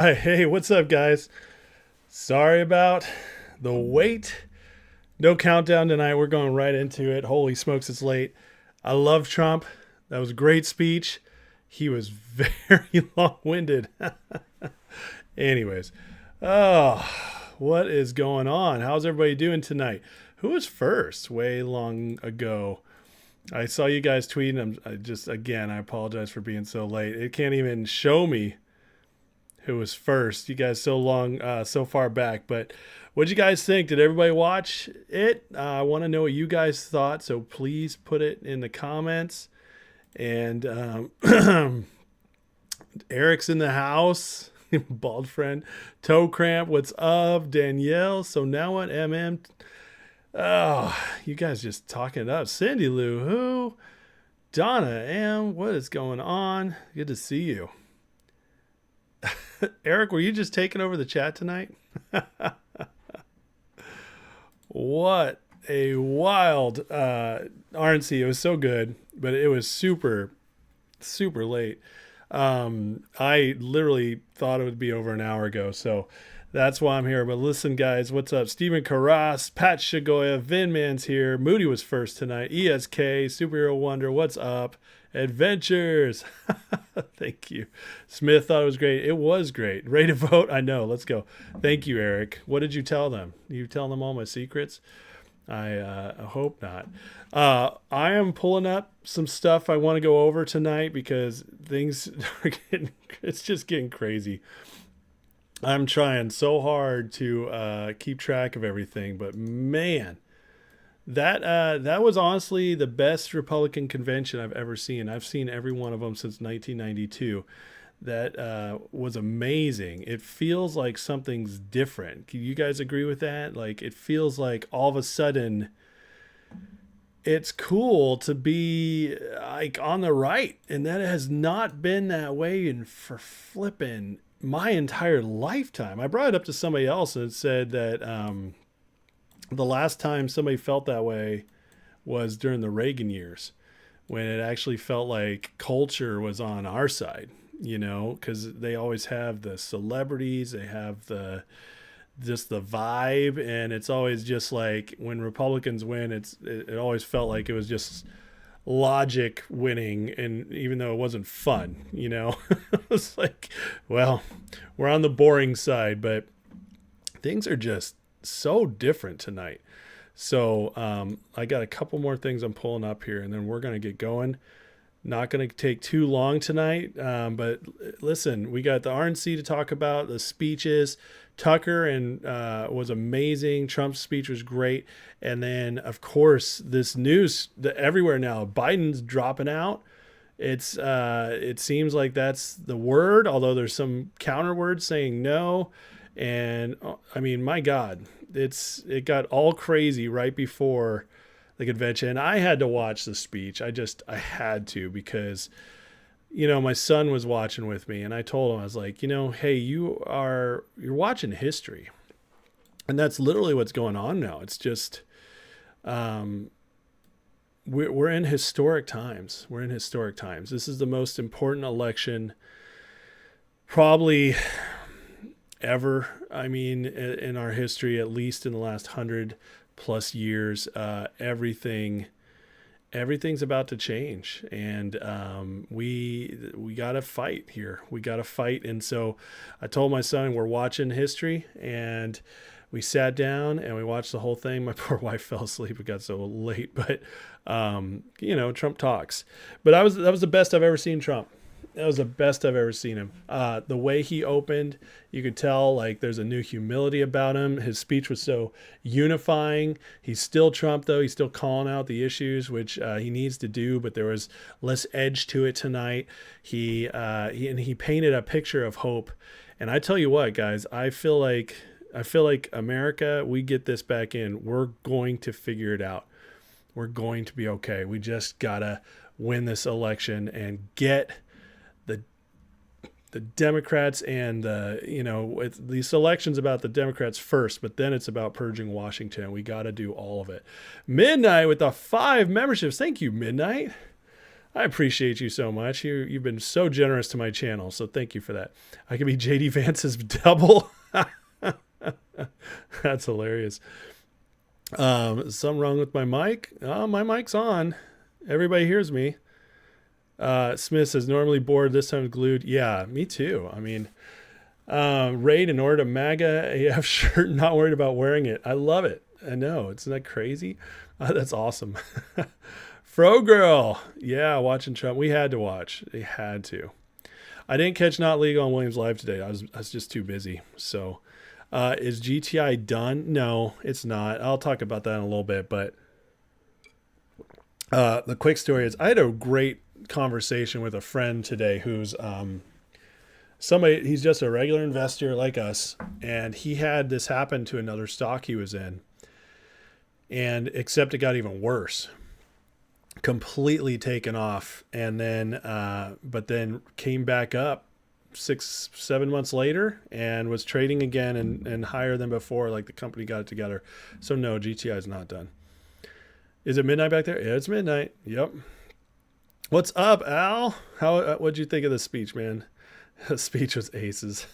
Hi, hey, what's up, guys? Sorry about the wait. No countdown tonight. We're going right into it. Holy smokes, it's late. I love Trump. That was a great speech. He was very long winded. Anyways, oh, what is going on? How's everybody doing tonight? Who was first way long ago? I saw you guys tweeting. I apologize for being so late. It can't even show me who was first. You guys so long, so far back. But what'd you guys think? Did everybody watch it? I want to know what you guys thought. So please put it in the comments. And Eric's in the house. Bald friend. Toe cramp. What's up? Danielle. So now what? MM. Oh, you guys just talking it up. Cindy Lou. Who? Donna M. What is going on? Good to see you. Eric, were you just taking over the chat tonight? What a wild RNC. It was so good, but it was super, super late. I literally thought it would be over an hour ago, so that's why I'm here. But listen, guys, what's up? Stephen Carras, Pat Shagoya, Vinman's here. Moody was first tonight. ESK, Superhero Wonder, what's up? Adventures. Thank you. Smith thought it was great. It was great. Ready to vote? I know. Let's go. Thank you, Eric. What did you tell them? You tell them all my secrets? I hope not. I am pulling up some stuff I want to go over tonight because things are it's just getting crazy. I'm trying so hard to keep track of everything, but man, that was honestly the best Republican convention I've ever seen. I've seen every one of them since 1992. That was amazing. It feels like something's different. Can you guys agree with that? Like, it feels like all of a sudden it's cool to be like on the right, and that has not been that way in for flipping my entire lifetime. I brought it up to somebody else and said that the last time somebody felt that way was during the Reagan years, when it actually felt like culture was on our side, because they always have the celebrities, they have just the vibe, and it's always just like when Republicans win, it always felt like it was just logic winning, and even though it wasn't fun, it was like, well, we're on the boring side, but things are just so different tonight. So I got a couple more things I'm pulling up here, and then we're going to get going. Not going to take too long tonight, but listen, we got the RNC to talk about, the speeches. Tucker and was amazing. Trump's speech was great. And then, of course, this news that everywhere now, Biden's dropping out. It seems like that's the word, although there's some counter words saying no. And I mean, my God, it got all crazy right before the convention. I had to watch the speech. I had to, because my son was watching with me, and I told him, I was like, hey, you're watching history, and that's literally what's going on now. It's just, we're in historic times. We're in historic times. This is the most important election probably ever. I mean, in our history, at least in the last 100+ years, everything's about to change, and we got to fight here. We got to fight. And so I told my son, we're watching history, and we sat down and we watched the whole thing. My poor wife fell asleep. It got so late, but Trump talks. But that was the best I've ever seen Trump. That was the best I've ever seen him. The way he opened, you could tell like there's a new humility about him. His speech was so unifying. He's still Trump, though. He's still calling out the issues, which he needs to do, but there was less edge to it tonight. He painted a picture of hope. And I tell you what, guys, I feel like America, we get this back in. We're going to figure it out. We're going to be okay. We just gotta win this election and get the Democrats, and these elections about the Democrats first, but then it's about purging Washington. We got to do all of it. Midnight with the 5 memberships. Thank you, Midnight. I appreciate you so much. You've been so generous to my channel, so thank you for that. I could be JD Vance's double. That's hilarious. Something wrong with my mic? Oh, my mic's on. Everybody hears me. Smith says, normally bored, this time glued. Yeah, me too. I mean, Raid in order to MAGA AF shirt, not worried about wearing it. I love it. I know. Isn't that crazy? That's awesome. Fro Girl. Yeah, watching Trump. We had to watch. They had to. I didn't catch Not Legal on Williams Live today. I was just too busy. So, is GTI done? No, it's not. I'll talk about that in a little bit. But the quick story is I had a great conversation with a friend today who's somebody, he's just a regular investor like us, and he had this happen to another stock he was in, and except it got even worse, completely taken off, and then but then came back up 6-7 months later and was trading again and higher than before, like the company got it together. So no, GTI is not done. Is it midnight back there? Yeah, it's midnight. Yep. What's up, Al? What'd you think of the speech, man? The speech was aces.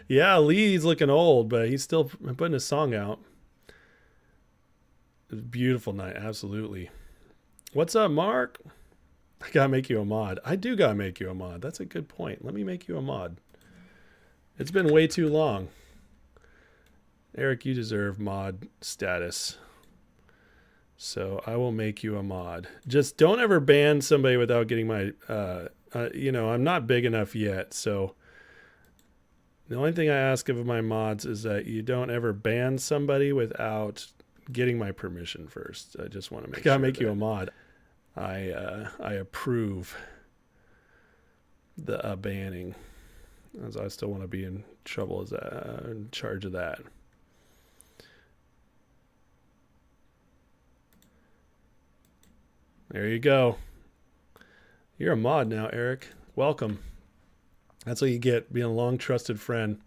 Yeah, Lee's looking old, but he's still putting his song out. It was a beautiful night, absolutely. What's up, Mark? I gotta make you a mod. I do gotta make you a mod. That's a good point. Let me make you a mod. It's been way too long. Eric, you deserve mod status. So I will make you a mod. Just don't ever ban somebody without getting my, I'm not big enough yet. So the only thing I ask of my mods is that you don't ever ban somebody without getting my permission first. I just want to make you a mod. I approve the banning, as I still want to be in trouble as in charge of that. There you go. You're a mod now, Eric. Welcome. That's what you get, being a long trusted friend.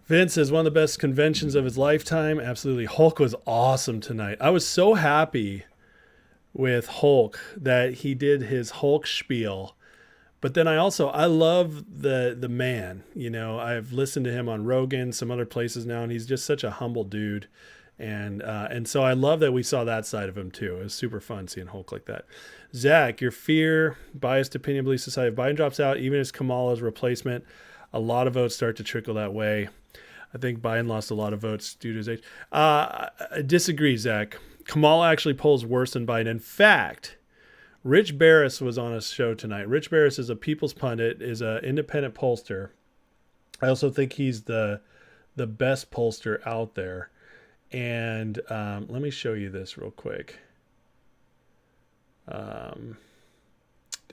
Vince is one of the best conventions of his lifetime. Absolutely. Hulk was awesome tonight. I was so happy with Hulk that he did his Hulk spiel. But then I love the man. You know, I've listened to him on Rogan, some other places now, and he's just such a humble dude. And so I love that we saw that side of him too. It was super fun seeing Hulk like that. Zach, your fear, biased opinion, belief society. If Biden drops out, even as Kamala's replacement, a lot of votes start to trickle that way. I think Biden lost a lot of votes due to his age. I disagree, Zach. Kamala actually polls worse than Biden. In fact, Rich Barris was on a show tonight. Rich Barris is a People's Pundit, is an independent pollster. I also think he's the best pollster out there. And let me show you this real quick. Did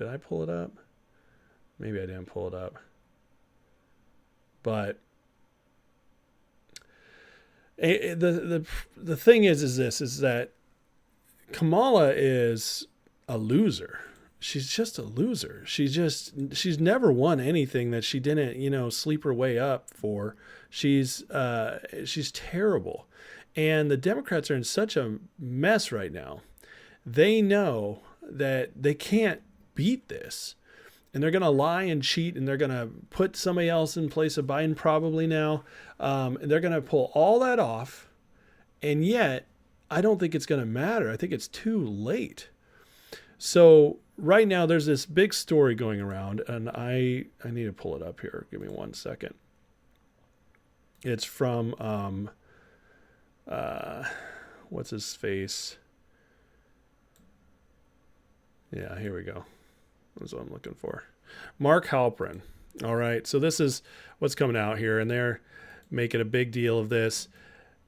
I pull it up? Maybe I didn't pull it up. But the thing is that Kamala is a loser. She's just a loser. She's never won anything that she didn't, sleep her way up for. She's terrible. And the Democrats are in such a mess right now. They know that they can't beat this. And they're going to lie and cheat, and they're going to put somebody else in place of Biden probably now. And they're going to pull all that off. And yet, I don't think it's going to matter. I think it's too late. So right now, there's this big story going around, and I need to pull it up here. Give me 1 second. It's from... what's his face? Yeah, here we go. That's what I'm looking for. Mark Halperin. All right. So this is what's coming out here, and they're making a big deal of this.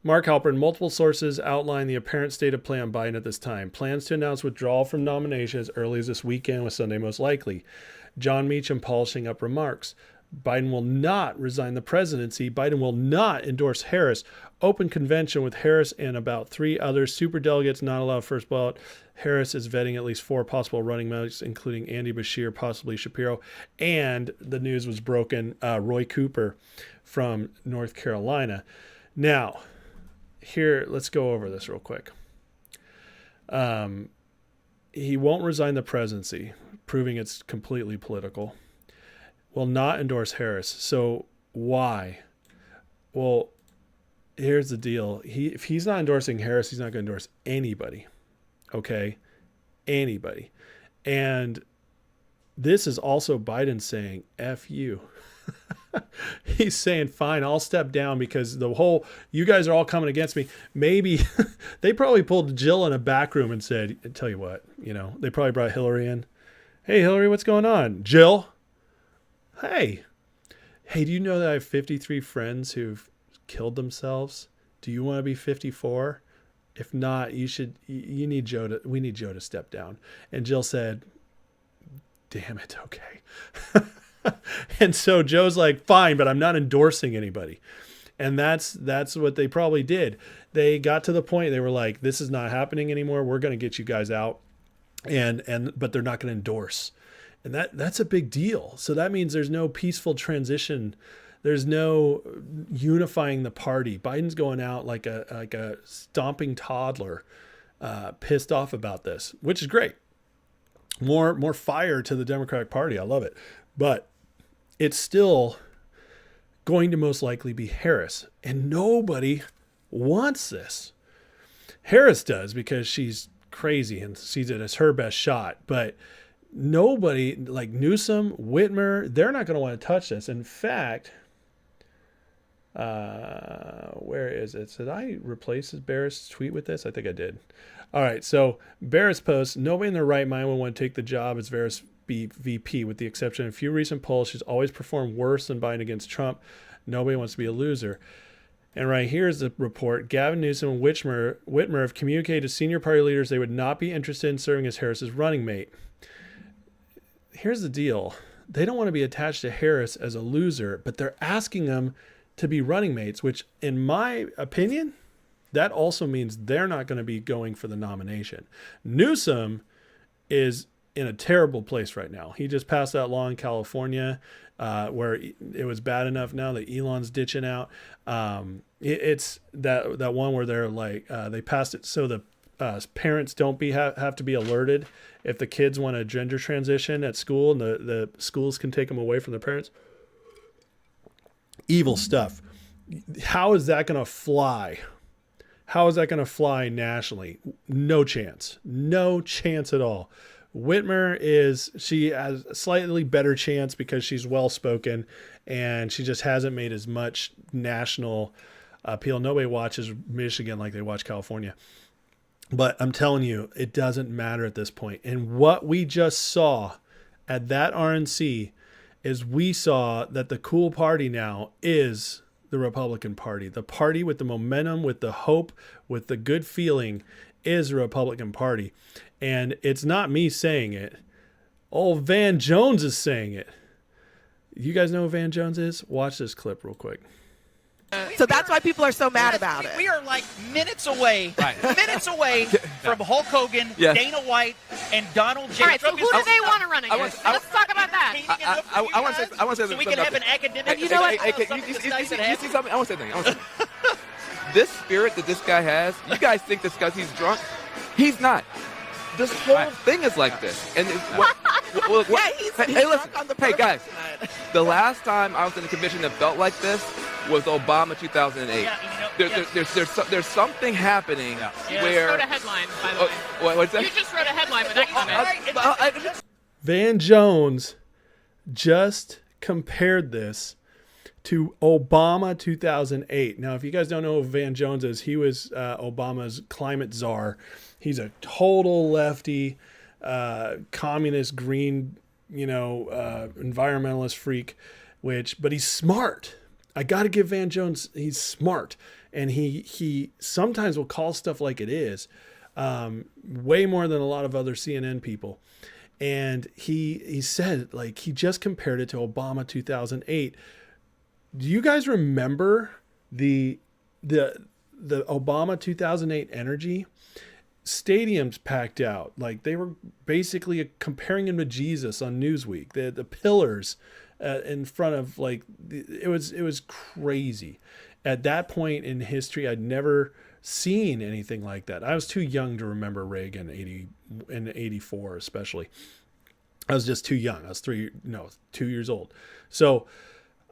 Mark Halperin, multiple sources outline the apparent state of play on Biden at this time. Plans to announce withdrawal from nomination as early as this weekend, with Sunday most likely. John Meacham polishing up remarks. Biden will not resign the presidency. Biden will not endorse Harris. Open convention with Harris and about 3 other superdelegates not allowed first ballot. Harris is vetting at least 4 possible running mates, including Andy Beshear, possibly Shapiro. And the news was broken, Roy Cooper from North Carolina. Now, here, let's go over this real quick. he won't resign the presidency, proving it's completely political. Will not endorse Harris. So why? Well, here's the deal. If he's not endorsing Harris, he's not going to endorse anybody. Okay? Anybody. And this is also Biden saying, F you. He's saying, fine, I'll step down because you guys are all coming against me. Maybe they probably pulled Jill in a back room and said, tell you what, they probably brought Hillary in. Hey, Hillary, what's going on? Jill? Hey, do you know that I have 53 friends who've killed themselves? Do you want to be 54? If not, we need Joe to step down. And Jill said, damn it. Okay. And so Joe's like, fine, but I'm not endorsing anybody. And that's what they probably did. They got to the point, they were like, this is not happening anymore. We're going to get you guys out. But they're not going to endorse. And that's a big deal. So that means there's no peaceful transition. There's no unifying the party. Biden's going out like a stomping toddler, pissed off about this, which is great. More fire to the Democratic Party. I love it. But it's still going to most likely be Harris. And nobody wants this. Harris does because she's crazy and sees it as her best shot. But nobody like Newsom, Whitmer, they're not going to want to touch this. In fact, where is it? Did I replace Barrett's tweet with this? I think I did. All right. So Barrett's post, nobody in their right mind would want to take the job as Barrett's VP, with the exception of a few recent polls. She's always performed worse than Biden against Trump. Nobody wants to be a loser. And right here is the report. Gavin Newsom and Whitmer have communicated to senior party leaders they would not be interested in serving as Harris's running mate. Here's the deal. They don't want to be attached to Harris as a loser, but they're asking them to be running mates, which in my opinion, that also means they're not going to be going for the nomination. Newsom is in a terrible place right now. He just passed that law in California where it was bad enough now that Elon's ditching out. It's that one where they're like, they passed it so the parents don't have to be alerted if the kids want a gender transition at school, and the schools can take them away from their parents. Evil stuff. How is that going to fly? How is that going to fly nationally? No chance. No chance at all. Whitmer she has a slightly better chance because she's well-spoken and she just hasn't made as much national appeal. Nobody watches Michigan like they watch California. But I'm telling you, it doesn't matter at this point. And what we just saw at that RNC is we saw that the cool party now is the Republican Party. The party with the momentum, with the hope, with the good feeling is the Republican Party. And it's not me saying it. Old Van Jones is saying it. You guys know who Van Jones is? Watch this clip real quick. So that's why people are so mad about it. We are like minutes away from Hulk Hogan, Dana White, and Donald J. All right, so who do they want to run against? Let's talk about that. I want to say so we can have an academic. You know what? You see something? I want to say something. This spirit that this guy has, you guys think this because he's drunk? He's not. This whole thing is like this. And he's hey, listen, on the hey guys, the last time I was in a convention that felt like this was Obama 2008. There's something happening where. You just wrote a headline, by the way. What's that? You just wrote a headline with that. Van Jones just compared this to Obama 2008. Now, if you guys don't know who Van Jones is, he was Obama's climate czar. He's a total lefty, communist, green, environmentalist freak, but he's smart. I got to give Van Jones, he's smart. And he sometimes will call stuff like it is, way more than a lot of other CNN people. And he said, like, he just compared it to Obama 2008. Do you guys remember the Obama 2008 energy? Stadiums packed out. Like, they were basically comparing him to Jesus on Newsweek. The pillars in front of, like, it was crazy. At that point in history, I'd never seen anything like that. I was too young to remember Reagan in 84, especially. I was just too young. I was 2 years old. So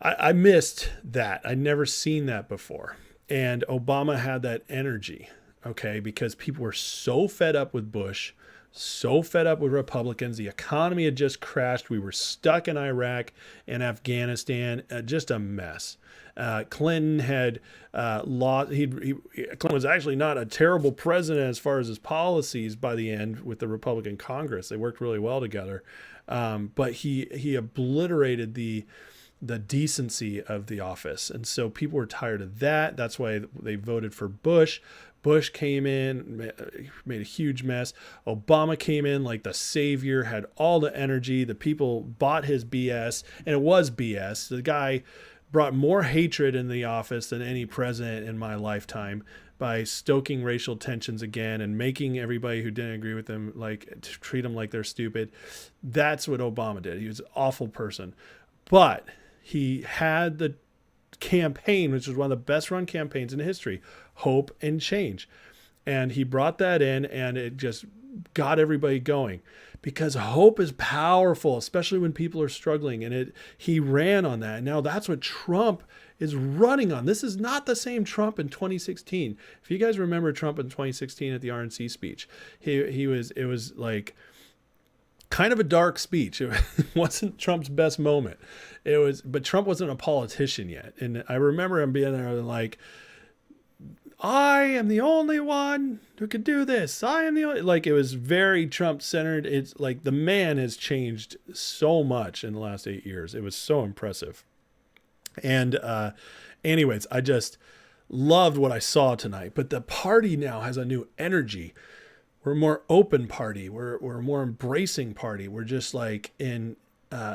I missed that. I'd never seen that before. And Obama had that energy, okay, because people were so fed up with Bush, so fed up with Republicans. The economy had just crashed. We were stuck in Iraq and Afghanistan, just a mess. Clinton had lost. Clinton was actually not a terrible president as far as his policies by the end with the Republican Congress. They worked really well together, but he obliterated the decency of the office, and so people were tired of that. That's why they voted for Bush. Bush came in, made a huge mess. Obama came in like the savior, had all the energy. The people bought his BS, and it was BS. The guy brought more hatred in the office than any president in my lifetime by stoking racial tensions again and making everybody who didn't agree with him treat them like they're stupid. That's what Obama did. He was an awful person. But he had the campaign, which was one of the best run campaigns in history, Hope and Change. And he brought that in, and it just got everybody going, because hope is powerful, especially when people are struggling. And he ran on that. Now that's what Trump is running on. This is not the same Trump in 2016. If you guys remember Trump in 2016 at the RNC speech, it was like kind of a dark speech. It wasn't Trump's best moment. But Trump wasn't a politician yet. And I remember him being there like, I am the only one who could do this. I am the only, it was very Trump centered. It's like the man has changed so much in the last 8 years. It was so impressive. And anyways, I just loved what I saw tonight. But the party now has a new energy. We're a more open party. We're a more embracing party. We're just and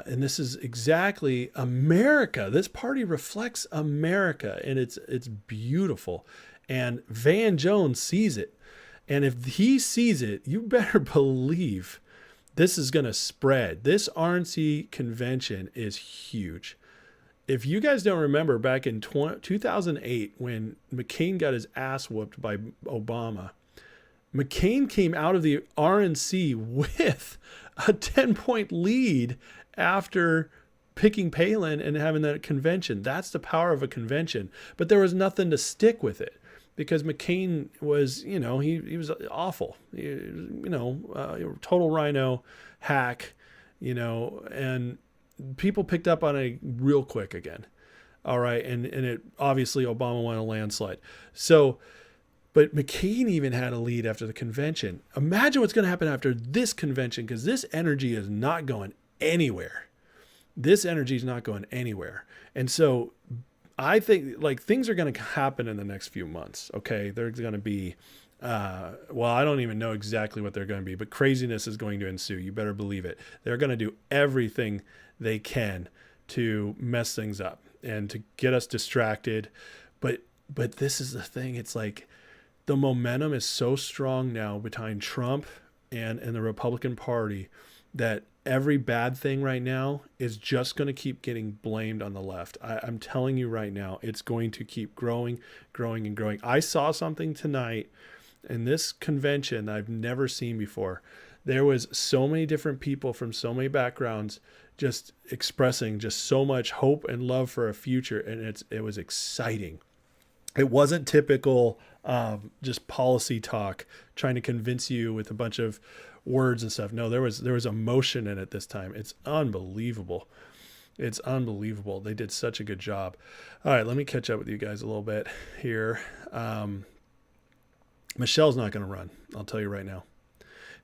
this is exactly America. This party reflects America, and it's beautiful. And Van Jones sees it. And if he sees it, you better believe this is going to spread. This RNC convention is huge. If you guys don't remember, back in 2008, when McCain got his ass whooped by Obama, McCain came out of the RNC with a 10-point lead after picking Palin and having that convention. That's the power of a convention. But there was nothing to stick with it, because McCain was, he was awful, total rhino hack, and people picked up on it real quick again. All right. And it obviously Obama won a landslide. So, but McCain even had a lead after the convention. Imagine what's going to happen after this convention, because this energy is not going anywhere. This energy is not going anywhere. And so I think things are going to happen in the next few months. Okay. They're going to be, I don't even know exactly what they're going to be, but craziness is going to ensue. You better believe it. They're going to do everything they can to mess things up and to get us distracted. But this is the thing. It's like the momentum is so strong now behind Trump and the Republican Party that every bad thing right now is just going to keep getting blamed on the left. I'm telling you right now, it's going to keep growing, growing, and growing. I saw something tonight in this convention that I've never seen before. There was so many different people from so many backgrounds just expressing just so much hope and love for a future, and it was exciting. It wasn't typical just policy talk, trying to convince you with a bunch of words and stuff. No, there was emotion in it this time. It's unbelievable. It's unbelievable. They did such a good job. All right, let me catch up with you guys a little bit here. Michelle's not going to run. I'll tell you right now.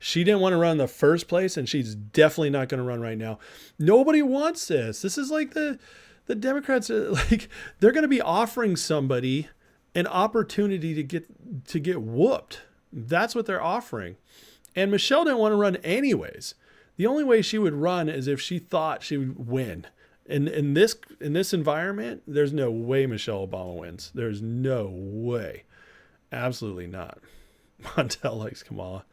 She didn't want to run in the first place, and she's definitely not going to run right now. Nobody wants this. This is like the Democrats, they're going to be offering somebody an opportunity to get whooped. That's what they're offering. And Michelle didn't want to run anyways. The only way she would run is if she thought she would win. In this environment, there's no way Michelle Obama wins. There's no way. Absolutely not. Montel likes Kamala.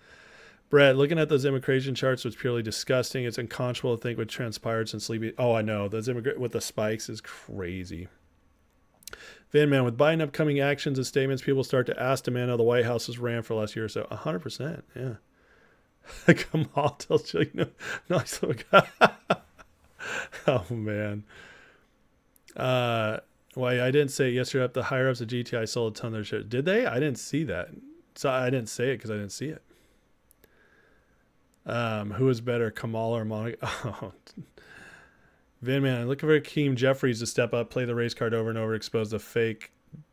Brett, looking at those immigration charts was purely disgusting. It's unconscionable to think what transpired since Libya. Oh, I know. What the spikes is crazy. Van Man, with Biden upcoming actions and statements, people start to ask demand how the White House was ran for the last year or so. 100%. Yeah. Come on, tells you, nice little guy. Oh, man. Why I didn't say it yesterday. Up the higher ups of GTII sold a ton of their shares. Did they? I didn't see that. So I didn't say it because I didn't see it. Who is better, Kamala or Monica? Oh. Vin Man, looking for Hakeem Jeffries to step up, play the race card over and over, expose the fake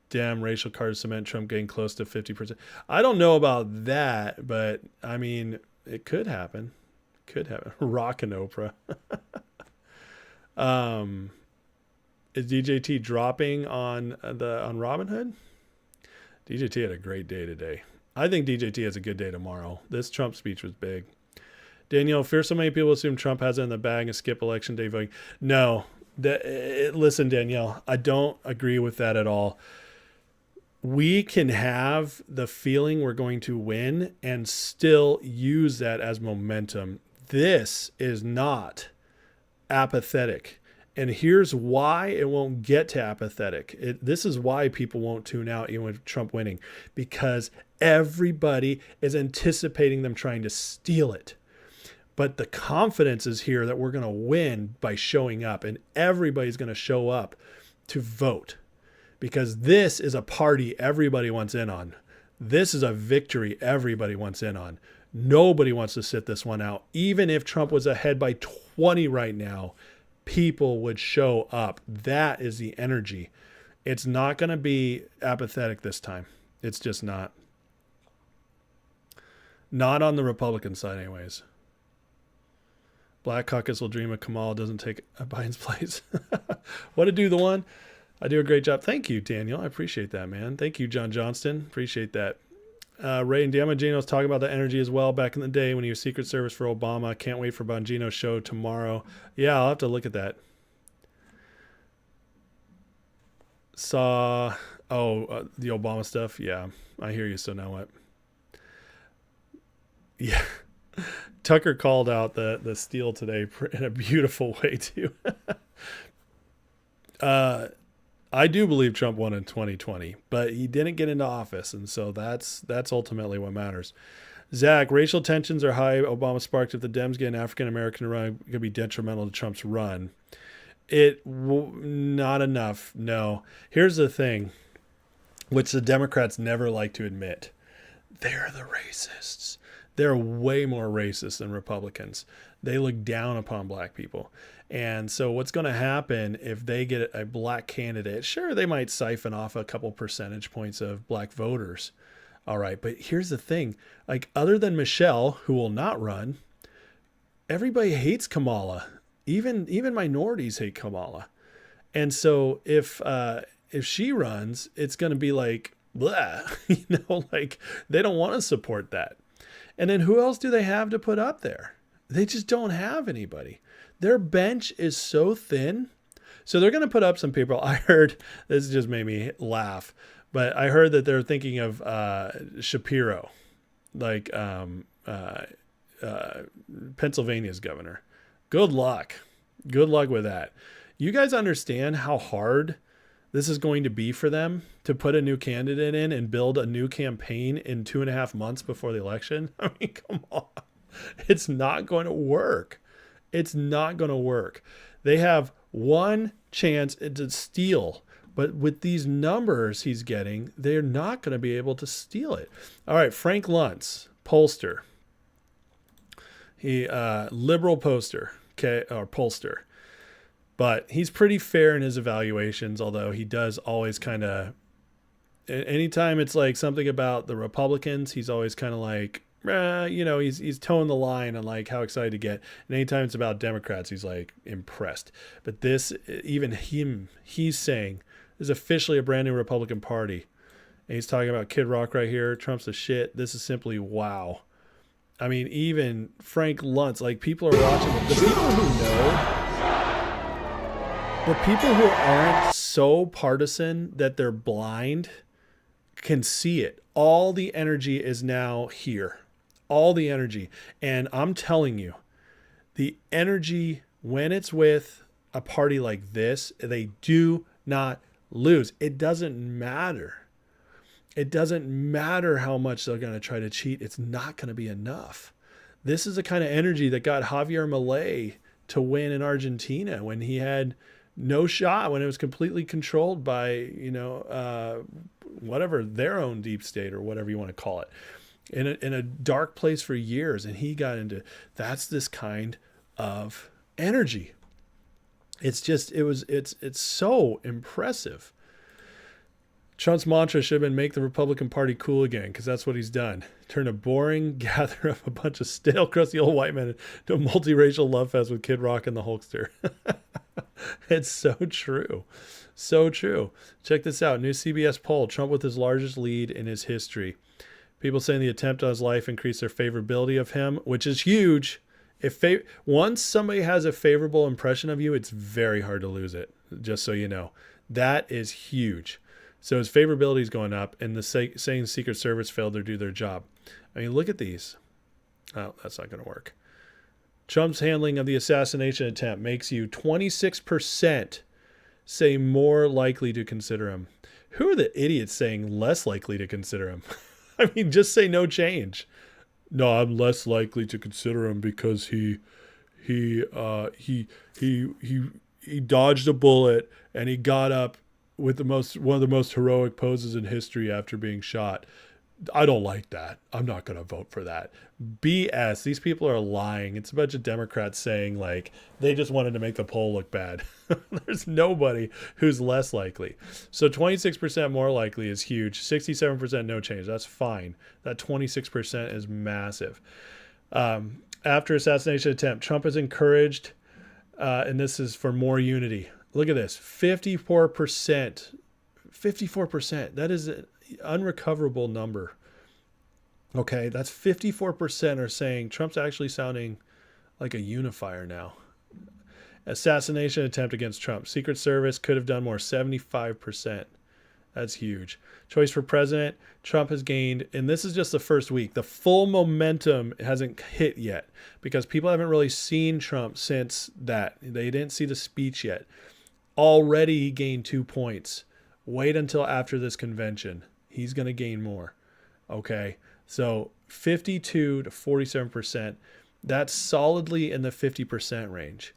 damn racial card, cement Trump getting close to 50%. I don't know about that, but I mean, it could happen. Could happen. Rockin' Oprah. Is DJT dropping on Robinhood? DJT had a great day today. I think DJT has a good day tomorrow. This Trump speech was big. Danielle, fear so many people assume Trump has it in the bag and skip election day voting. No. Listen, Danielle, I don't agree with that at all. We can have the feeling we're going to win and still use that as momentum. This is not apathetic. And here's why it won't get to apathetic. This is why people won't tune out even with Trump winning. Because everybody is anticipating them trying to steal it. But the confidence is here that we're going to win by showing up. And everybody's going to show up to vote. Because this is a party everybody wants in on. This is a victory everybody wants in on. Nobody wants to sit this one out. Even if Trump was ahead by 20 right now, people would show up. That is the energy. It's not going to be apathetic this time. It's just not. Not on the Republican side anyways. Black Caucus will dream of Kamala doesn't take Biden's place. What to do the one? I do a great job. Thank you, Daniel. I appreciate that, man. Thank you, John Johnston. Appreciate that. Ray and Diamagino was talking about the energy as well back in the day when he was Secret Service for Obama. Can't wait for Bongino's show tomorrow. Yeah, I'll have to look at that. Saw, the Obama stuff. Yeah, I hear you. So now what? Yeah. Tucker called out the steal today in a beautiful way too. I do believe Trump won in 2020, but he didn't get into office, and so that's ultimately what matters. Zach, racial tensions are high. Obama sparked if the Dems get an African American run, it could be detrimental to Trump's run. Not enough. No. Here's the thing, which the Democrats never like to admit: they're the racists. They're way more racist than Republicans. They look down upon black people. And so what's going to happen if they get a black candidate? Sure, they might siphon off a couple percentage points of black voters. All right, but here's the thing. Like, other than Michelle, who will not run, everybody hates Kamala. Even minorities hate Kamala. And so if she runs, it's going to be like, blah. Like, they don't want to support that. And then who else do they have to put up there? They just don't have anybody. Their bench is so thin. So they're going to put up some people. I heard, this just made me laugh, but I heard that they're thinking of Shapiro, like Pennsylvania's governor. Good luck. Good luck with that. You guys understand how hard this is going to be for them to put a new candidate in and build a new campaign in 2.5 months before the election? I mean, come on. It's not going to work. It's not going to work. They have one chance to steal, but with these numbers he's getting, they're not going to be able to steal it. All right, Frank Luntz, pollster. He liberal pollster, okay, or pollster. But he's pretty fair in his evaluations, although he does always kind of, anytime it's like something about the Republicans, he's always kind of like, he's towing the line on like how excited to get. And anytime it's about Democrats, he's like impressed. But this, even he's saying, this is officially a brand new Republican Party. And he's talking about Kid Rock right here. Trump's the shit. This is simply wow. I mean, even Frank Luntz, like, people are watching. The people who know, the people who aren't so partisan that they're blind can see it. All the energy is now here. All the energy. And I'm telling you, the energy, when it's with a party like this, they do not lose. It doesn't matter. It doesn't matter how much they're going to try to cheat. It's not going to be enough. This is the kind of energy that got Javier Milei to win in Argentina when he had no shot, when it was completely controlled by, whatever, their own deep state or whatever you want to call it, in a dark place for years. And he got into, that's this kind of energy. It's so impressive. Trump's mantra should have been make the Republican Party cool again, because that's what he's done. Turn a boring gather of a bunch of stale, crusty old white men into a multiracial love fest with Kid Rock and the Hulkster. It's so true. So true. Check this out. New CBS poll. Trump with his largest lead in his history. People saying the attempt on his life increased their favorability of him, which is huge. Once somebody has a favorable impression of you, it's very hard to lose it, just so you know. That is huge. So his favorability is going up, and saying Secret Service failed to do their job. I mean, look at these. Oh, that's not going to work. Trump's handling of the assassination attempt makes you 26% say more likely to consider him. Who are the idiots saying less likely to consider him? I mean, just say no change. No, I'm less likely to consider him because he dodged a bullet and he got up with one of the most heroic poses in history after being shot. I don't like that. I'm not going to vote for that. BS. These people are lying. It's a bunch of Democrats saying like they just wanted to make the poll look bad. There's nobody who's less likely. So 26% more likely is huge. 67% no change. That's fine. That 26% is massive. After assassination attempt, Trump has encouraged, and this is for more unity. Look at this. 54%. 54%. That is an unrecoverable number. Okay, that's 54% are saying Trump's actually sounding like a unifier now. Assassination attempt against Trump. Secret Service could have done more. 75%. That's huge. Choice for president. Trump has gained, and this is just the first week. The full momentum hasn't hit yet because people haven't really seen Trump since that. They didn't see the speech yet. Already he gained 2 points. Wait until after this convention. He's going to gain more. Okay. So 52 to 47%. That's solidly in the 50% range.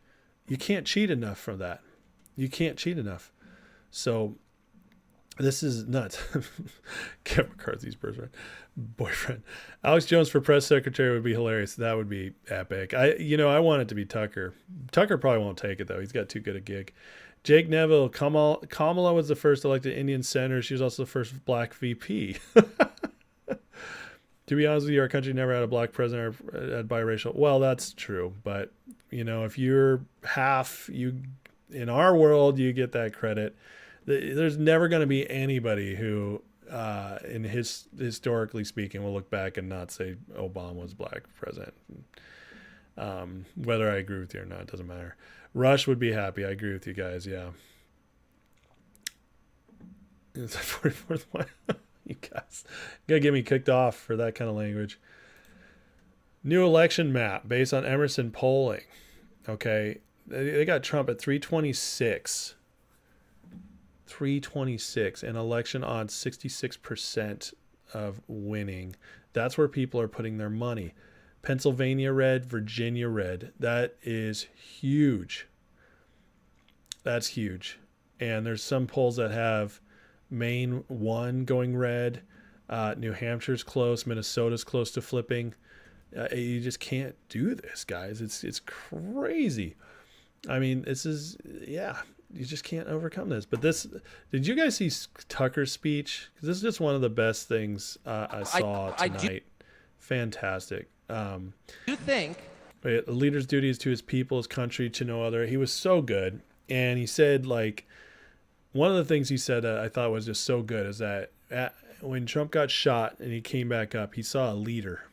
You can't cheat enough from that. You can't cheat enough. So this is nuts. Kevin McCarthy's boyfriend. Alex Jones for press secretary would be hilarious. That would be epic. I want it to be Tucker. Tucker probably won't take it though. He's got too good a gig. Jake Neville, Kamala was the first elected Indian senator. She was also the first black VP. To be honest with you, our country never had a black president or biracial. Well, that's true. But, if you're half, in our world, you get that credit. There's never going to be anybody who, historically speaking, will look back and not say Obama was black president. Whether I agree with you or not, it doesn't matter. Rush would be happy. I agree with you guys. Yeah. It's the 44th one. You guys gotta get me kicked off for that kind of language. New election map based on Emerson polling. Okay. They got Trump at 326. 326 and election odds 66% of winning. That's where people are putting their money. Pennsylvania red, Virginia red. That is huge. That's huge. And there's some polls that have Maine 1 going red. New Hampshire's close. Minnesota's close to flipping. You just can't do this, guys. It's crazy. I mean, this is, you just can't overcome this. But did you guys see Tucker's speech? Because this is just one of the best things I saw tonight. Fantastic. You think a leader's duty is to his people, his country, to no other. He was so good. And he said, one of the things he said that I thought was just so good is that when Trump got shot and he came back up, he saw a leader.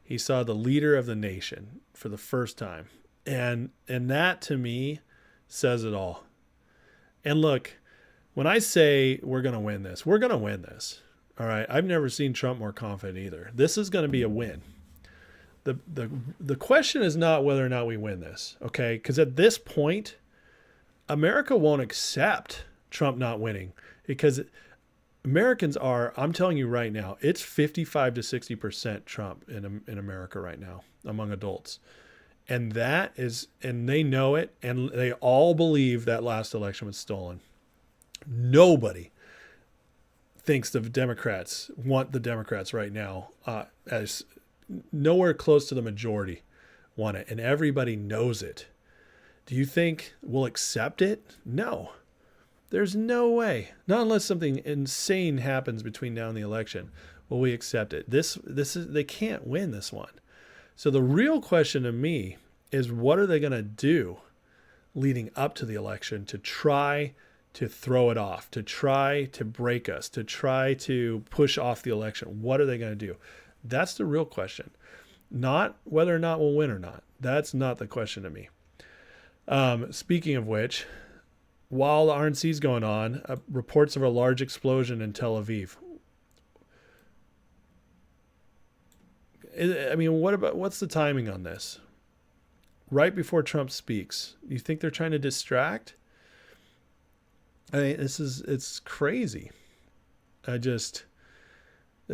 He saw the leader of the nation for the first time. And that to me says it all. And look, when I say we're going to win this, we're going to win this. All right. I've never seen Trump more confident either. This is going to be a win. The question is not whether or not we win this. Okay. Because at this point, America won't accept Trump not winning, because Americans are, I'm telling you right now, it's 55 to 60% Trump in America right now among adults. And that is, and they know it, and they all believe that last election was stolen. Nobody thinks the Democrats want the Democrats right now, as nowhere close to the majority want it, and everybody knows it. Do you think we'll accept it? No. There's no way. Not unless something insane happens between now and the election will we accept it. This is, they can't win this one. So the real question to me is, what are they going to do leading up to the election to try to throw it off, to try to break us, to try to push off the election? What are they going to do? That's the real question. Not whether or not we'll win or not. That's not the question to me. Speaking of which, while the RNC is going on, reports of a large explosion in Tel Aviv. I mean, what's the timing on this? Right before Trump speaks. You think they're trying to distract? I mean, it's crazy. This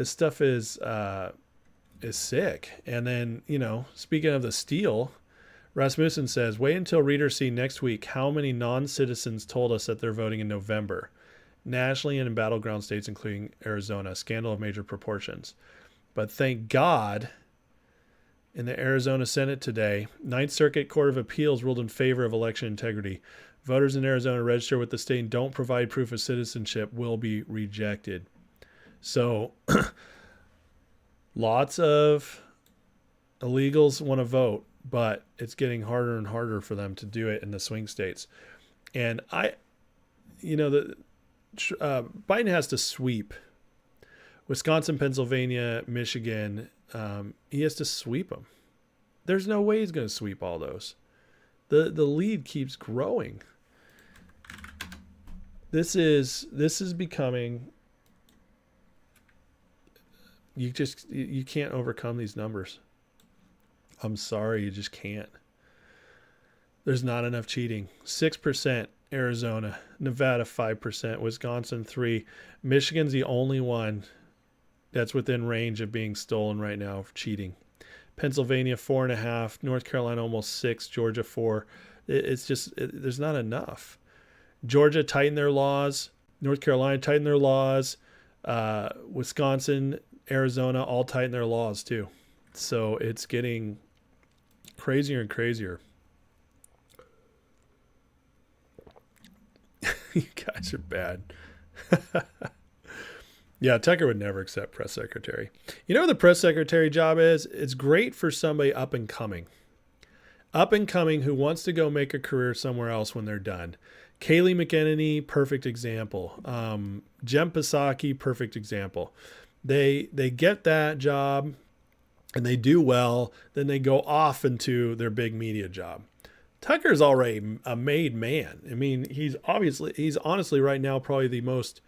stuff is sick. And then, speaking of the steal, Rasmussen says, wait until readers see next week how many non-citizens told us that they're voting in November, nationally and in battleground states, including Arizona, a scandal of major proportions. But thank God, in the Arizona Senate today, Ninth Circuit Court of Appeals ruled in favor of election integrity. Voters in Arizona register with the state and don't provide proof of citizenship will be rejected. So lots of illegals want to vote, but it's getting harder and harder for them to do it in the swing states. And Biden has to sweep Wisconsin, Pennsylvania, Michigan. He has to sweep them. There's no way he's going to sweep all those. The lead keeps growing. This is becoming, you can't overcome these numbers. I'm sorry, you just can't. There's not enough cheating. 6% Arizona, Nevada 5%, Wisconsin 3%. Michigan's the only one that's within range of being stolen right now for cheating. Pennsylvania 4.5%, North Carolina almost 6%, Georgia 4%. It's just there's not enough. Georgia tightened their laws. North Carolina tightened their laws. Wisconsin, Arizona all tightened their laws too. So it's getting crazier and crazier. You guys are bad. Yeah, Tucker would never accept press secretary. You know what the press secretary job is? It's great for somebody up and coming. Up and coming who wants to go make a career somewhere else when they're done. Kayleigh McEnany, perfect example. Jem Psaki, perfect example. They get that job and they do well, then they go off into their big media job. Tucker's already a made man. I mean, he's honestly right now probably the most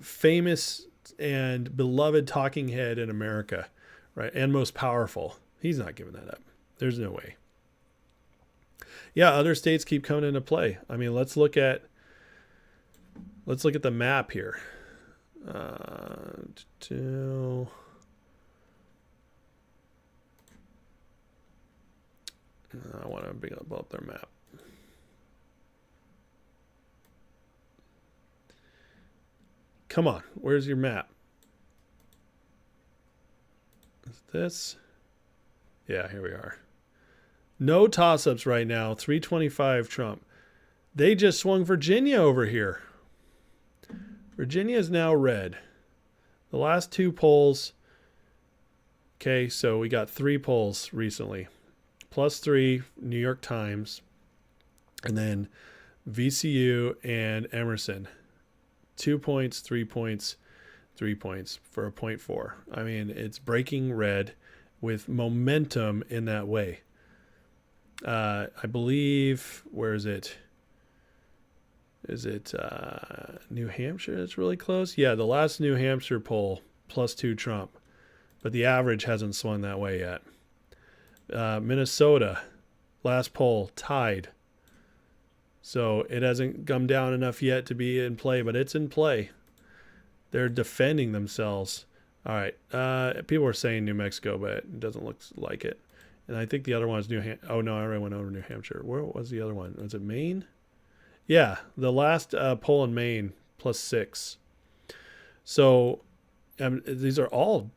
famous and beloved talking head in America, right? And most powerful. He's not giving that up. There's no way. Yeah, other states keep coming into play. I mean, let's look at the map here. I want to bring up their map. Come on, where's your map? Is this? Yeah, here we are. No toss-ups right now. 325 Trump. They just swung Virginia over here. Virginia is now red. The last two polls. Okay, so we got 3 polls recently. +3, New York Times. And then VCU and Emerson. 2 points, 3 points, 3 points for a 0.4. I mean, it's breaking red with momentum in that way. I believe, where is it? Is it New Hampshire? It's really close. Yeah, the last New Hampshire poll, +2 Trump. But the average hasn't swung that way yet. Minnesota, last poll, tied. So it hasn't come down enough yet to be in play, but it's in play. They're defending themselves. All right. People are saying New Mexico, but it doesn't look like it. And I think the other one is New Hampshire. Oh, no, I already went over New Hampshire. Where was the other one? Was it Maine? Yeah, the last poll in Maine, +6. So these are all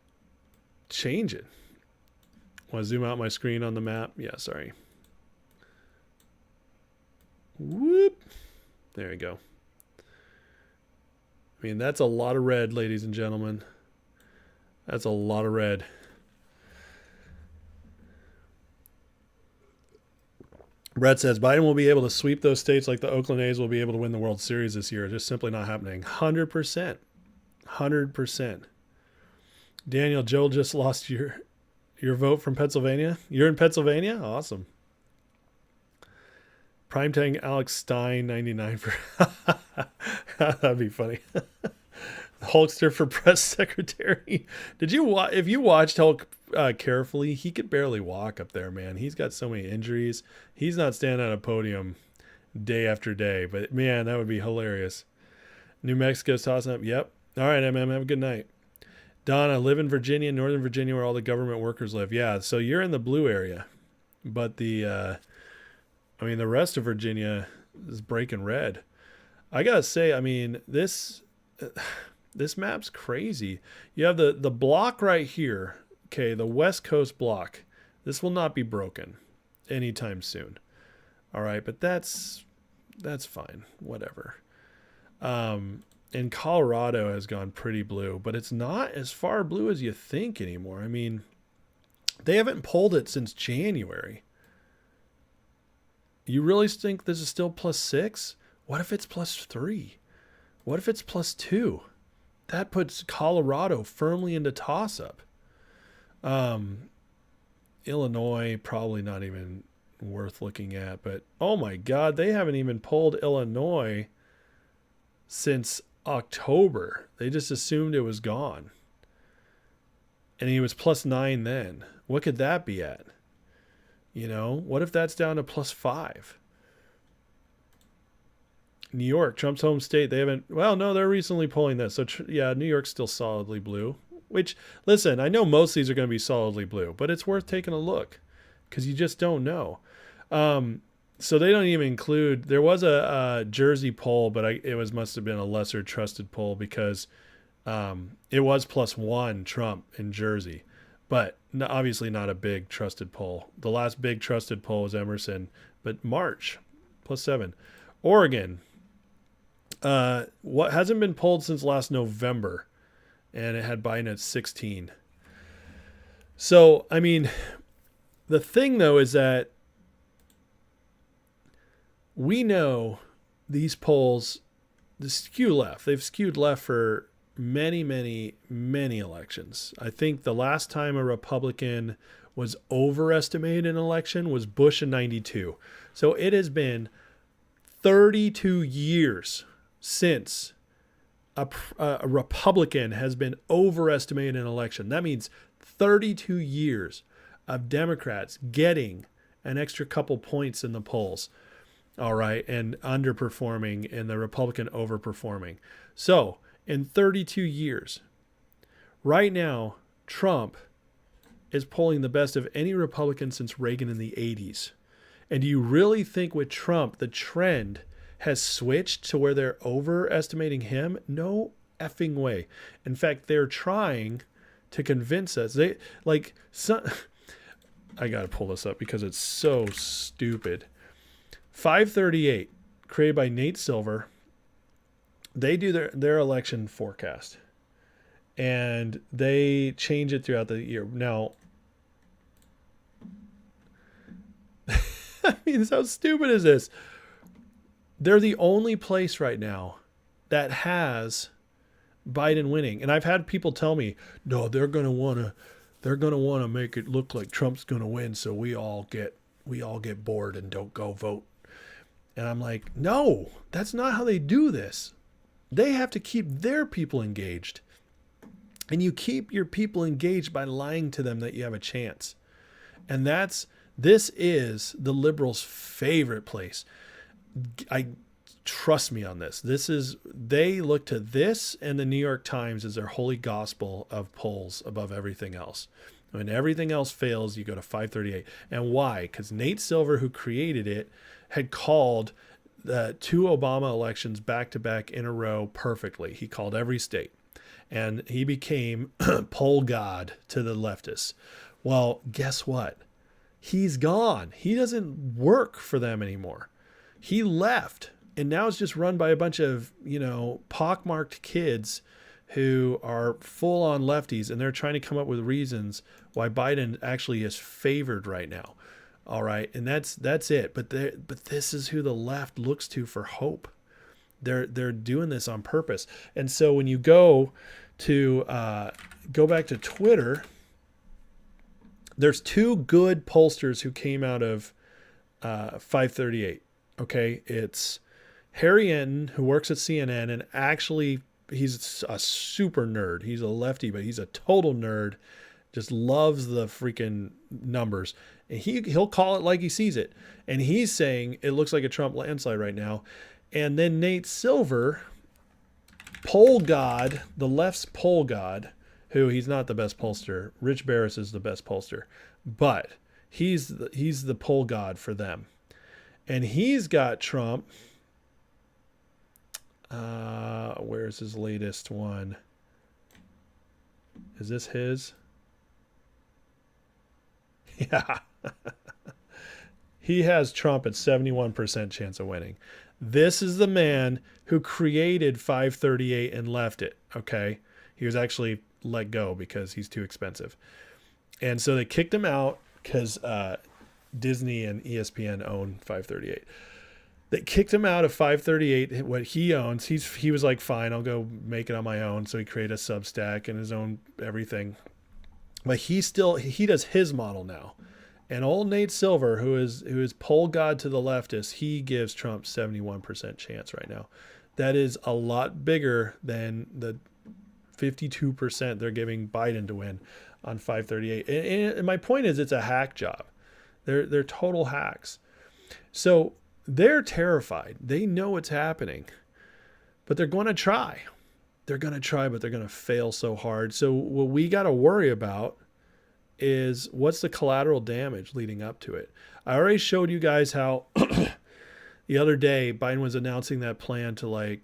changing. Want to zoom out my screen on the map? Yeah, sorry. Whoop. There you go. I mean, that's a lot of red, ladies and gentlemen. That's a lot of red. Brett says, Biden will be able to sweep those states like the Oakland A's will be able to win the World Series this year. It's just simply not happening. 100%. 100%. Daniel, Joel just lost your vote from Pennsylvania. You're in Pennsylvania? Awesome. Primetime Alex Stein, 99 for... That'd be funny. Hulkster for press secretary. Did you watch? If you watched Hulk carefully, he could barely walk up there, man. He's got so many injuries. He's not standing on a podium day after day. But man, that would be hilarious. New Mexico's tossing up. Yep. All right, MM. Have a good night. Don, I live in Virginia, Northern Virginia, where all the government workers live. Yeah. So you're in the blue area, but the rest of Virginia is breaking red. I gotta say, I mean, this map's crazy. You have the block right here, okay, the West Coast block. This will not be broken anytime soon. All right, but that's fine, whatever. And Colorado has gone pretty blue, but it's not as far blue as you think anymore. I mean, they haven't pulled it since January. You really think this is still +6? What if it's +3? What if it's +2? That puts Colorado firmly into toss-up. Illinois, probably not even worth looking at. But, oh my God, they haven't even polled Illinois since October. They just assumed it was gone. And he was +9 then. What could that be at? You know, what if that's down to +5? New York, Trump's home state, they haven't... Well, no, they're recently polling this. So, yeah, New York's still solidly blue. Which, listen, I know most of these are going to be solidly blue, but it's worth taking a look because you just don't know. So they don't even include... There was a Jersey poll, but it must have been a lesser trusted poll because it was +1 Trump in Jersey. But obviously not a big trusted poll. The last big trusted poll was Emerson, but March, +7. Oregon... what hasn't been polled since last November, and it had Biden at 16. So, I mean, the thing though is that we know these polls, the skew left. They've skewed left for many, many, many elections. I think the last time a Republican was overestimated in an election was Bush in 92. So it has been 32 years since a Republican has been overestimated in an election. That means 32 years of Democrats getting an extra couple points in the polls, all right, and underperforming and the Republican overperforming. So in 32 years, right now, Trump is polling the best of any Republican since Reagan in the 80s. And do you really think with Trump, the trend has switched to where they're overestimating him? No effing way. In fact, they're trying to convince us. I got to pull this up because it's so stupid. 538, created by Nate Silver. They do their election forecast. And they change it throughout the year. Now, I mean, how stupid is this? They're the only place right now that has Biden winning. And I've had people tell me, no, they're going to want to make it look like Trump's going to win. So we all get bored and don't go vote. And I'm like, no, that's not how they do this. They have to keep their people engaged. And you keep your people engaged by lying to them that you have a chance. And this is the liberals' favorite place. trust me on this. They look to this and the New York Times as their holy gospel of polls above everything else. When everything else fails, you go to 538. And why? Because Nate Silver, who created it, had called the 2 Obama elections back to back in a row perfectly. He called every state, and he became poll god to the leftists. Well, guess what? He's gone. He doesn't work for them anymore. He left, and now it's just run by a bunch of, pockmarked kids who are full-on lefties, and they're trying to come up with reasons why Biden actually is favored right now. All right, and that's it. But this is who the left looks to for hope. They're doing this on purpose. And so when you go back to Twitter, there's 2 good pollsters who came out of 538. Okay, it's Harry Enton, who works at CNN, and actually he's a super nerd. He's a lefty, but he's a total nerd. Just loves the freaking numbers. And he'll call it like he sees it. And he's saying it looks like a Trump landslide right now. And then Nate Silver, poll god, the left's poll god, who he's not the best pollster. Rich Barris is the best pollster. But he's the poll god for them. And he's got Trump. Where's his latest one? Is this his? Yeah. He has Trump at 71% chance of winning. This is the man who created 538 and left it. Okay. He was actually let go because he's too expensive. And so they kicked him out because Disney and ESPN own 538. They kicked him out of 538, what he owns. He was like, fine, I'll go make it on my own. So he created a Substack and his own everything. But he does his model now. And old Nate Silver, who is poll god to the leftists, he gives Trump 71% chance right now. That is a lot bigger than the 52% they're giving Biden to win on 538. And my point is, it's a hack job. They're total hacks. So they're terrified. They know it's happening, but they're going to try. They're going to try, but they're going to fail so hard. So what we got to worry about is what's the collateral damage leading up to it. I already showed you guys how the other day Biden was announcing that plan to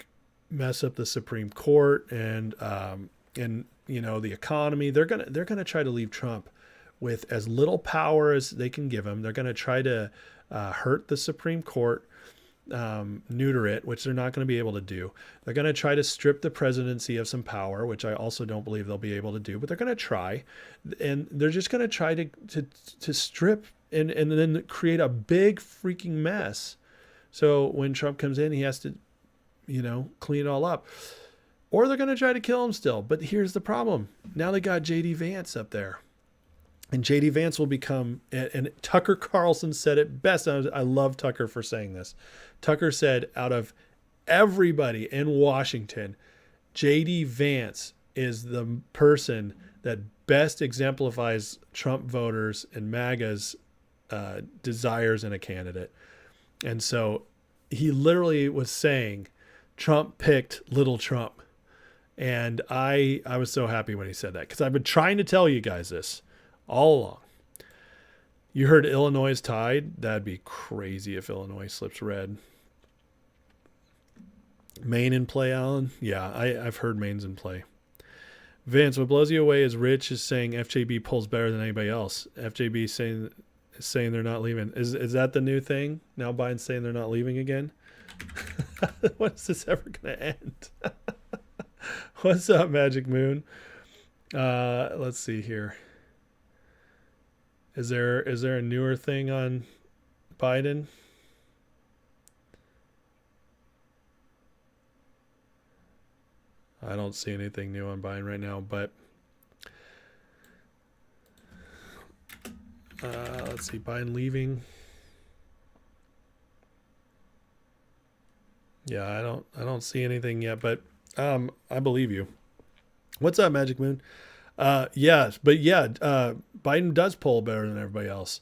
mess up the Supreme Court and the economy. They're gonna try to leave Trump with as little power as they can give him. They're gonna try to hurt the Supreme Court, neuter it, which they're not going to be able to do. They're going to try to strip the presidency of some power, which I also don't believe they'll be able to do, but they're going to try. And they're just going to try to strip and then create a big freaking mess. So when Trump comes in, he has to, clean it all up. Or they're going to try to kill him still. But here's the problem. Now they got J.D. Vance up there. And J.D. Vance will become, and Tucker Carlson said it best. I love Tucker for saying this. Tucker said, out of everybody in Washington, J.D. Vance is the person that best exemplifies Trump voters and MAGA's desires in a candidate. And so he literally was saying Trump picked little Trump. And I was so happy when he said that, because I've been trying to tell you guys this all along. You heard Illinois is tied. That'd be crazy if Illinois slips red. Maine in play, Alan? Yeah, I've heard Maine's in play. Vince, what blows you away is Rich is saying FJB pulls better than anybody else. FJB saying they're not leaving. Is that the new thing? Now Biden's saying they're not leaving again? When's this ever going to end? What's up, Magic Moon? Let's see here. Is there a newer thing on Biden? I don't see anything new on Biden right now, but let's see, Biden leaving. Yeah, I don't see anything yet, but I believe you. What's up, Magic Moon? Biden does poll better than everybody else.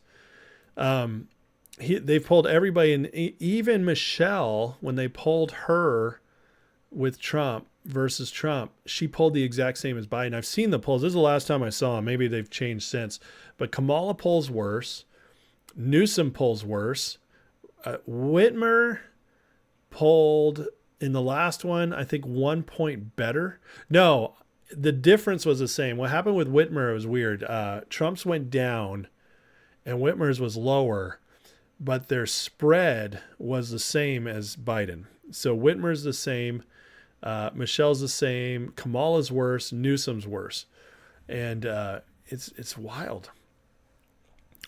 they've polled everybody, and even Michelle, when they polled her with Trump versus Trump, she polled the exact same as Biden. I've seen the polls. This is the last time I saw them. Maybe they've changed since. But Kamala polls worse. Newsom polls worse. Whitmer polled in the last one, I think 1 point better. No, the difference was the same. What happened with Whitmer was weird. Trump's went down and Whitmer's was lower, but their spread was the same as Biden. So Whitmer's the same. Michelle's the same. Kamala's worse. Newsom's worse. And it's wild.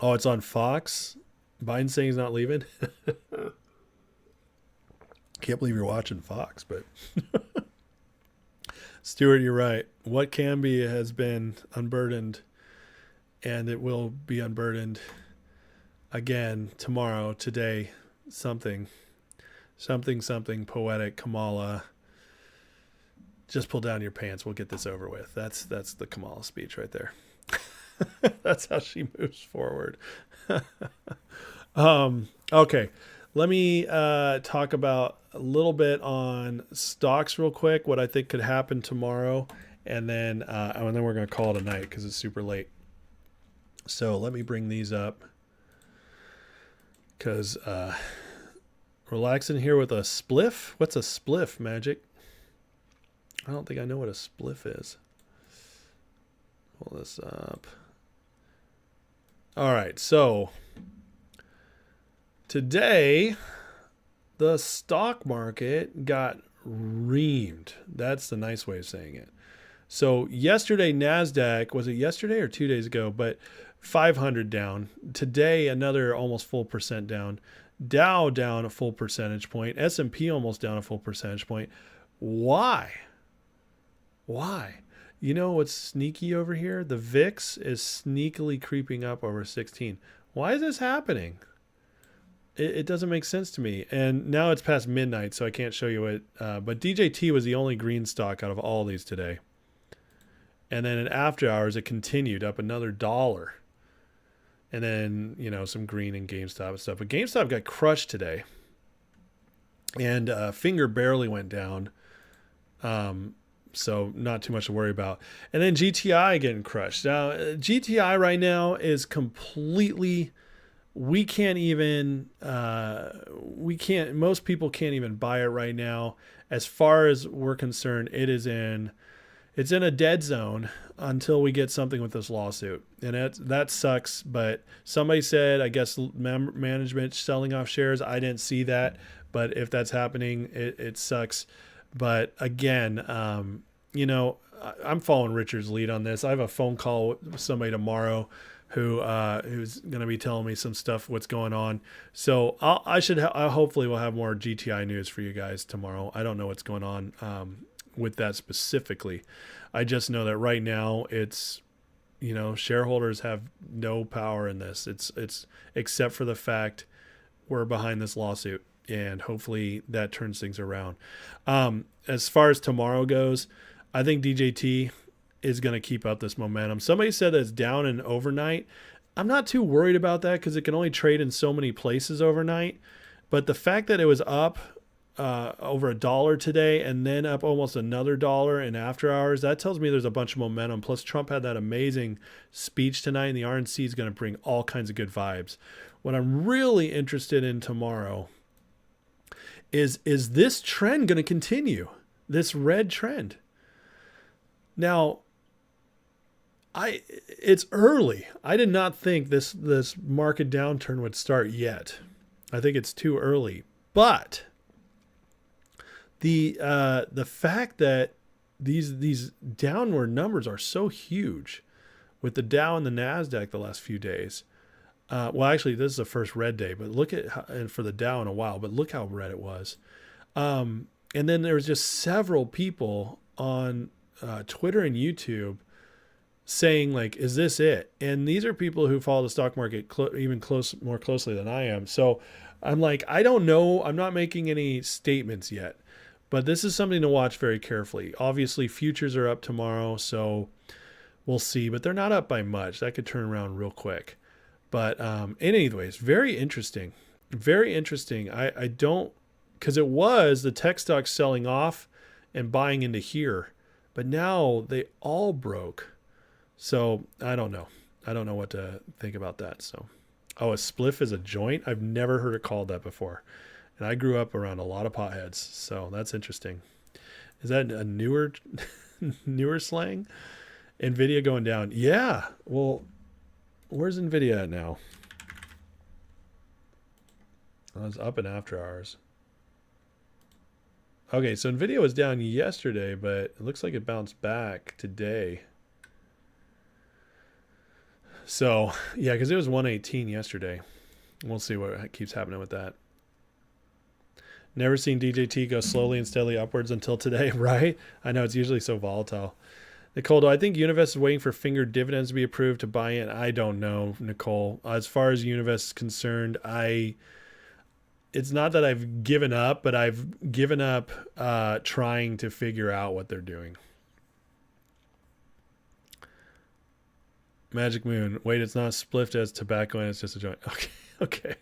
Oh, it's on Fox? Biden saying he's not leaving? Can't believe you're watching Fox, but Stuart, you're right. What can be has been unburdened, and it will be unburdened again tomorrow, today. Something poetic. Kamala, just pull down your pants. We'll get this over with. That's the Kamala speech right there. That's how she moves forward. Okay. Let me talk about a little bit on stocks real quick, what I think could happen tomorrow, and then we're going to call it a night because it's super late. So let me bring these up because relaxing here with a spliff. What's a spliff, Magic? I don't think I know what a spliff is. Pull this up. All right, so today the stock market got reamed. That's the nice way of saying it. So yesterday, NASDAQ, was it yesterday or 2 days ago? But 500 down. Today, another almost full percent down. Dow down a full percentage point. S&P almost down a full percentage point. Why? You know what's sneaky over here? The VIX is sneakily creeping up over 16. Why is this happening? It doesn't make sense to me. And now it's past midnight, so I can't show you it. But DJT was the only green stock out of all these today. And then in after hours, it continued up another $1. And then, some green in GameStop and stuff. But GameStop got crushed today. And Finger barely went down. So not too much to worry about. And then GTI getting crushed. Now, GTI right now is completely... most people can't even buy it right now. As far as we're concerned, it's in a dead zone until we get something with this lawsuit. And that sucks. But somebody said, I guess, management selling off shares. I didn't see that. But if that's happening, it sucks. But again, I'm following Richard's lead on this. I have a phone call with somebody tomorrow who's going to be telling me some stuff, what's going on. So I hopefully will have more GTI news for you guys tomorrow. I don't know what's going on with that specifically. I just know that right now it's, shareholders have no power in this. It's except for the fact we're behind this lawsuit, and hopefully that turns things around. As far as tomorrow goes, I think DJT is going to keep up this momentum. Somebody said that it's down in overnight. I'm not too worried about that because it can only trade in so many places overnight. But the fact that it was up over $1 today and then up almost another $1 in after hours, that tells me there's a bunch of momentum. Plus Trump had that amazing speech tonight, and the RNC is going to bring all kinds of good vibes. What I'm really interested in tomorrow is this trend going to continue? This red trend. Now, it's early. I did not think this market downturn would start yet. I think it's too early. But the fact that these downward numbers are so huge with the Dow and the NASDAQ the last few days. Well, actually, this is the first red day, but look at and for the Dow in a while, but look how red it was. And then there was just several people on Twitter and YouTube saying, like, is this it? And these are people who follow the stock market more closely than I am. So I'm like, I don't know. I'm not making any statements yet, but this is something to watch very carefully. Obviously, futures are up tomorrow, so we'll see, but they're not up by much. That could turn around real quick. But anyways, very interesting. Very interesting. I don't, because it was the tech stocks selling off and buying into here, but now they all broke. So I don't know. I don't know what to think about that. So, oh, a spliff is a joint? I've never heard it called that before. And I grew up around a lot of potheads. So that's interesting. Is that a newer slang? NVIDIA going down. Yeah. Well, where's NVIDIA at now? Oh, it's up in after hours. Okay, so NVIDIA was down yesterday, but it looks like it bounced back today. So, yeah, because it was 118 yesterday. We'll see what keeps happening with that. Never seen DJT go slowly and steadily upwards until today, right? I know it's usually so volatile. Nicole, do I think Univest is waiting for fingered dividends to be approved to buy in? I don't know, Nicole. As far as Univest is concerned, it's not that I've given up, but I've given up trying to figure out what they're doing. Magic Moon. Wait, it's not spliffed as tobacco and it's just a joint. Okay.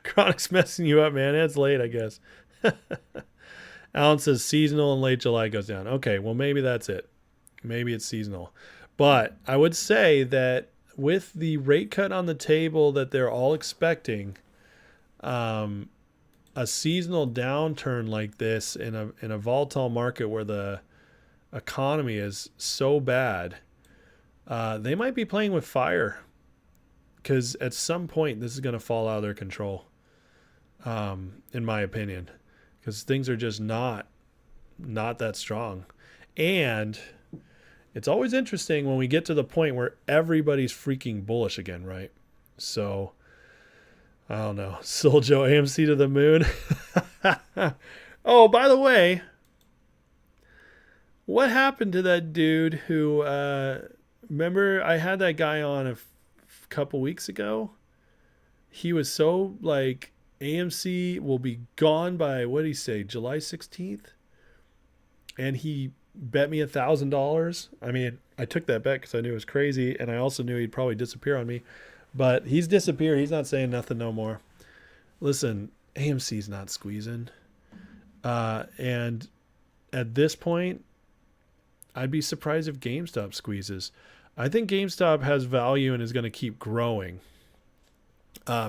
Chronic's messing you up, man. It's late, I guess. Alan says seasonal and late July goes down. Okay, well, maybe that's it. Maybe it's seasonal. But I would say that with the rate cut on the table that they're all expecting, a seasonal downturn like this in a volatile market where the economy is so bad, they might be playing with fire, because at some point this is going to fall out of their control, in my opinion, because things are just not that strong. And it's always interesting when we get to the point where everybody's freaking bullish again, right? So I don't know. Soljo AMC to the moon. Oh, by the way, what happened to that dude who, remember I had that guy on a couple weeks ago? He was so like, AMC will be gone by, what did he say, July 16th? And he bet me $1,000. I mean, I took that bet because I knew it was crazy, and I also knew he'd probably disappear on me. But he's disappeared. He's not saying nothing no more. Listen, AMC's not squeezing. And at this point, I'd be surprised if GameStop squeezes. I think GameStop has value and is going to keep growing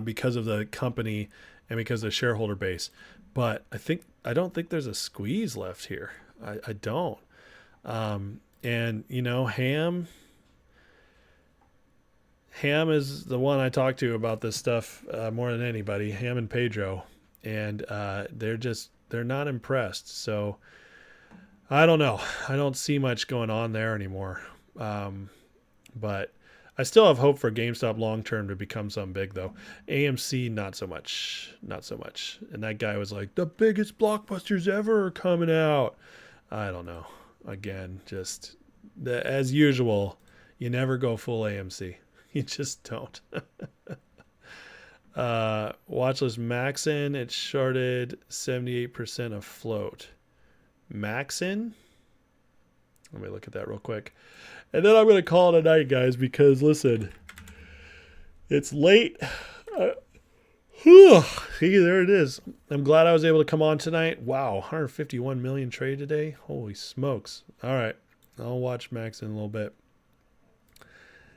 because of the company and because of the shareholder base. But I don't think there's a squeeze left here. I don't. And, you know, Ham is the one I talk to about this stuff more than anybody, Ham and Pedro. And they're not impressed. So I don't know. I don't see much going on there anymore. But I still have hope for GameStop long-term to become something big, though. AMC, not so much. Not so much. And that guy was like, the biggest blockbusters ever are coming out. I don't know. Again, just as usual, you never go full AMC. You just don't. Watchlist Maxin, it shorted 78% of float. Maxin? Let me look at that real quick. And then I'm going to call it a night, guys, because, listen, it's late. See, there it is. I'm glad I was able to come on tonight. Wow, 151 million trade today. Holy smokes. All right, I'll watch Max in a little bit.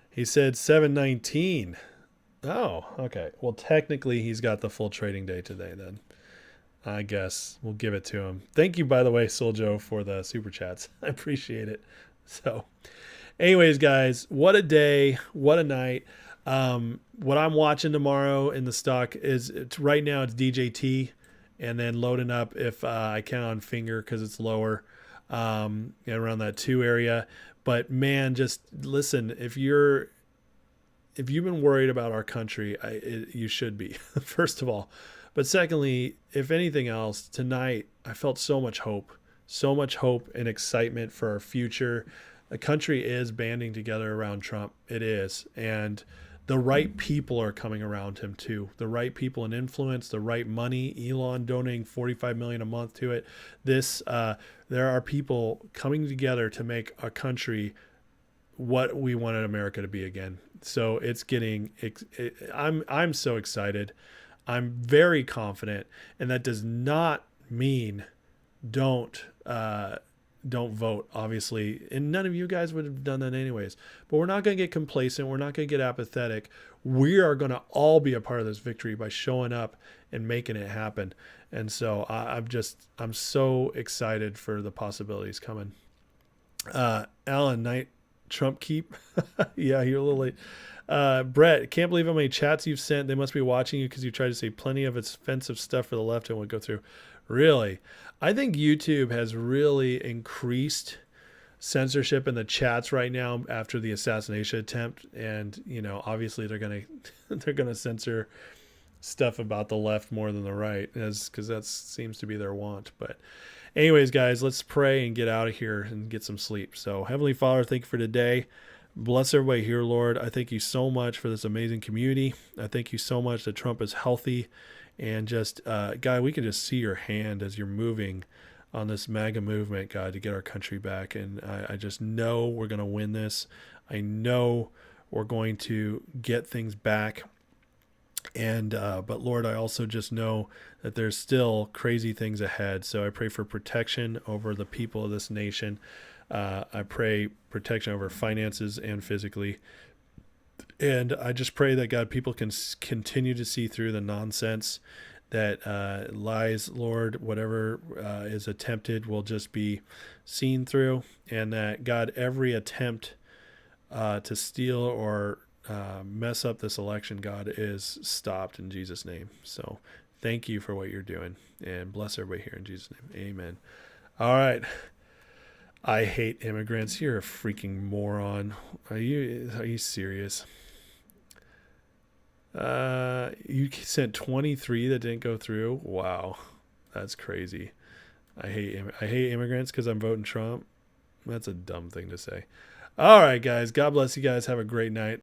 He said 719. Oh, okay. Well, technically, he's got the full trading day today then. I guess we'll give it to him. Thank you, by the way, Soljo, for the super chats. I appreciate it. So, anyways, guys, what a day. What a night. What I'm watching tomorrow in the stock is right now it's DJT, and then loading up if I can on finger because it's lower around that 2 area. But man, just listen, if you've been worried about our country, you should be, first of all. But secondly, if anything else, tonight I felt so much hope and excitement for our future. The country is banding together around Trump. It is. And the right people are coming around him too. The right people in influence, the right money. Elon donating $45 million a month to it. There are people coming together to make our country what we wanted America to be again. So it's getting, I'm so excited. I'm very confident. And that does not mean don't vote, obviously. And none of you guys would have done that anyways. But we're not going to get complacent. We're not going to get apathetic. We are going to all be a part of this victory by showing up and making it happen. And so I'm so excited for the possibilities coming. Alan Knight, Trump keep. Yeah, you're a little late. Brett, can't believe how many chats you've sent. They must be watching you because you tried to say plenty of offensive stuff for the left and would go through. Really? I think YouTube has really increased censorship in the chats right now after the assassination attempt. And, you know, obviously they're going to censor stuff about the left more than the right, because that seems to be their want. But anyways, guys, let's pray and get out of here and get some sleep. So Heavenly Father, thank you for today. Bless everybody here, Lord. I thank you so much for this amazing community. I thank you so much that Trump is healthy. And just, God, we can just see your hand as you're moving on this MAGA movement, God, to get our country back. And I just know we're going to win this. I know we're going to get things back. And but Lord, I also just know that there's still crazy things ahead. So I pray for protection over the people of this nation. I pray protection over finances and physically. And I just pray that, God, people can continue to see through the nonsense, that lies, Lord, whatever is attempted will just be seen through. And that, God, every attempt to steal or mess up this election, God, is stopped in Jesus' name. So thank you for what you're doing, and bless everybody here in Jesus' name. Amen. All right. I hate immigrants. You're a freaking moron. Are you serious? You sent 23 that didn't go through. Wow. That's crazy. I hate immigrants because I'm voting Trump. That's a dumb thing to say. All right, guys. God bless you guys. Have a great night.